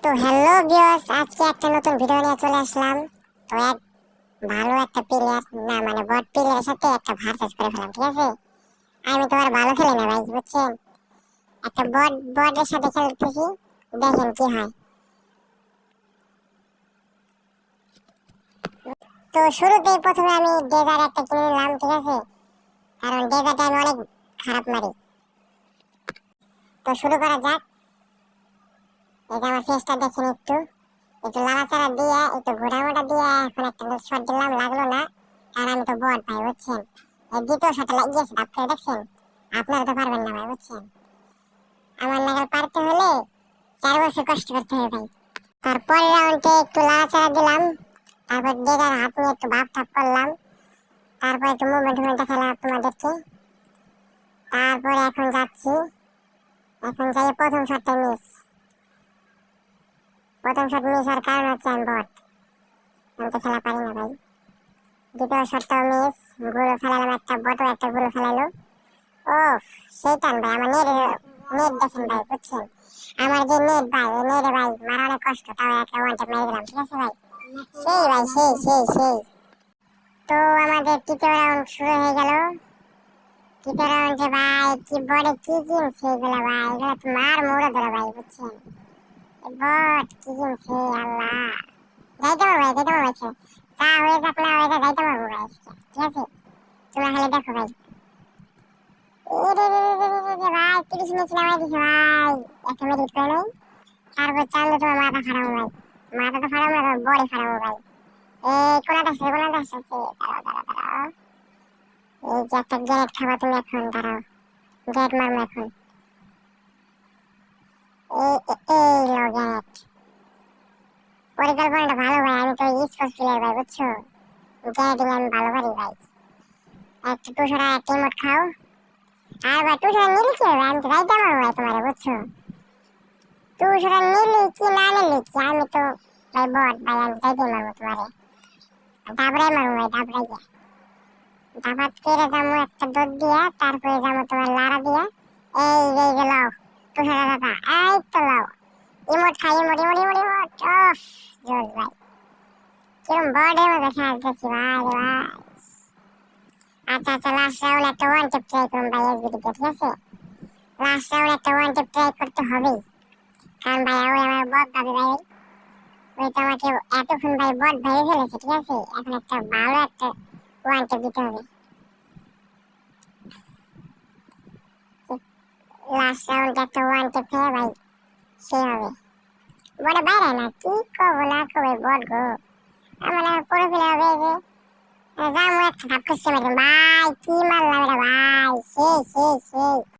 তো hello viewers, আজকে একটা নতুন ভিডিও নিয়ে চলে আসলাম। তো ভালো একটা প্লেয়ার না মানে বট প্লেয়ারের সাথে একটা ভার্সেস করে ফেলাম, ঠিক আছে? আমি তো আর ভালো খেলি না ভাই, বুঝছেন? একটা বটের সাথে খেলতেছি, দেখেন কি হয়। তো শুরুতেই প্রথমে আমি ডেজার্ট একটা কিনে নিলাম, ঠিক আছে? কারণ ডেজার্টে আমি অনেক খারাপ মারি। তো শুরু করা যাক। এই যে আমার ফেসটা দেখেন, একটু একটু লাড়াচাড়া দিয়ে একটু ঘোরাঘোরা দিয়ে এখন একটা শট দিলাম, লাগলো না। কারণ আমি তো বট ভাই, বুঝছেন? এই দ্বিতীয় শটে লাগিয়েছে, আপনারা দেখছেন? আপনারা তো পারবেন না ভাই, বুঝছেন? আমার নাগাল পারতে হলে 4 বছর কষ্ট করতে হবে ভাই। তারপরের রাউন্ডে একটু লাড়াচাড়া দিলাম, তারপর ডেজার হাত নিয়ে একটু ভাব ঠাপ করলাম, তারপর একটু মুভমেন্ট দেখালাম তোমাদেরকে। তারপরে এখন যাচ্ছি, এখন যাই প্রথম শটটা মিস। প্রথম শট মিস হওয়ার কারণ হচ্ছে আমি বট, আমি তো খেলা পারি না ভাই। দ্বিতীয় শটটাও মিস, গোল ফেলালাম, একটা বটও একটা গোল ফেলালো। ওফ, সেই টান ভাই, আমার নেট দেখেন ভাই, বুঝছেন? আমার যে নেট ভাই, এই নেটে ভাই মারা অনেক কষ্ট, তাও একটা ওয়ান ট্যাপ মেরে দিলাম, ঠিক আছে ভাই? সেই ভাই, সেই। তো আমাদের তৃতীয় রাউন্ড শুরু হয়ে গেল। তৃতীয় রাউন্ডে ভাই কি বড় কি কিনছে এগুলো ভাই, এগুলো তো মার মোড়ে ধরে ভাই, বুঝছেন? বট কি কিনছে, আল্লাহ! যাইতে পারবো ভাই, যাইতে পারবো আজকে। চা হয়ে যাক না হয়ে যাক, যাইতে পারবো ভাই আজকে, ঠিক আছে? তোমরা খালি দেখো ভাই। ভাই 30 মিনিট নামাই দিছে ভাই, একটা মিনিট করে নেই। তারপর চাইলে তোমার মাথা ফাড়াবো ভাই, মাথা তো ফাড়াবো না, বডি ফাড়াবো ভাই। এই কোনাটা আসছে, দাঁড়াও। এই যে একটা গ্রেনেড খাবা তুমি, এখন দাঁড়াও, গ্রেনেড মারবো এখন। এই লো গ্রেনেড। পরিকল্পনাটা ভালো ভাই, আমি তো স্পোর্টস প্লেয়ার ভাই, বুঝছো? গ্রেনেডিং আমি ভালো পারি ভাই। একটু টুসরা একটা ইমোট খাও। আর ভাই টুসরা নিলে কি হবে, আমি তো যাইতে পারবো ভাই তোমারে, বুঝছো? টুসরা নিলে কি না নিলে কি, আমি তো ভাই বট ভাই, আমি যাইতে মারবো তোমারে। দাবড়াই মারবো ভাই, দাবড়াই গিয়া দাবাত করে যাবো একটা দৌড় দিয়া, তারপরে যাবো তোমার লাড়া দিয়া। এই যে লাও টুসরা দাদা, এই তো লাও। ইমোট খাই, ইমোট। অফ, জোস ভাই, কিরম বটের মধ্যে খেলতেছি ভাই রে ভাই। আচ্ছা, লাস্ট রাউন্ড একটা ওয়ান টেপ ট্রাই করুন ভাই এসবিটিতে, ঠিক আছে? লাস্ট রাউন্ড একটা ওয়ান টেপ ট্রাই করতে হবেই, কারণ ভাই ওই আমার বট ভাবে ভাই, ওই তো আমাকে এতক্ষণ ভাই বট ভেবে ফেলেছে, ঠিক আছে? এখন একটা ভালো একটা ওয়ান টেপ দিতে হবে। লাস্ট রাউন্ড একটা ওয়ান টেপ খেয়ে ভাই সেই হবে। বড় বাইরে না কি কব না কবে বট গো, আমার করে ফেলে হবে যে জামু একটা ধাপ খুঁজতে পারি ভাই, কি মারলাম এটা ভাই, সেই।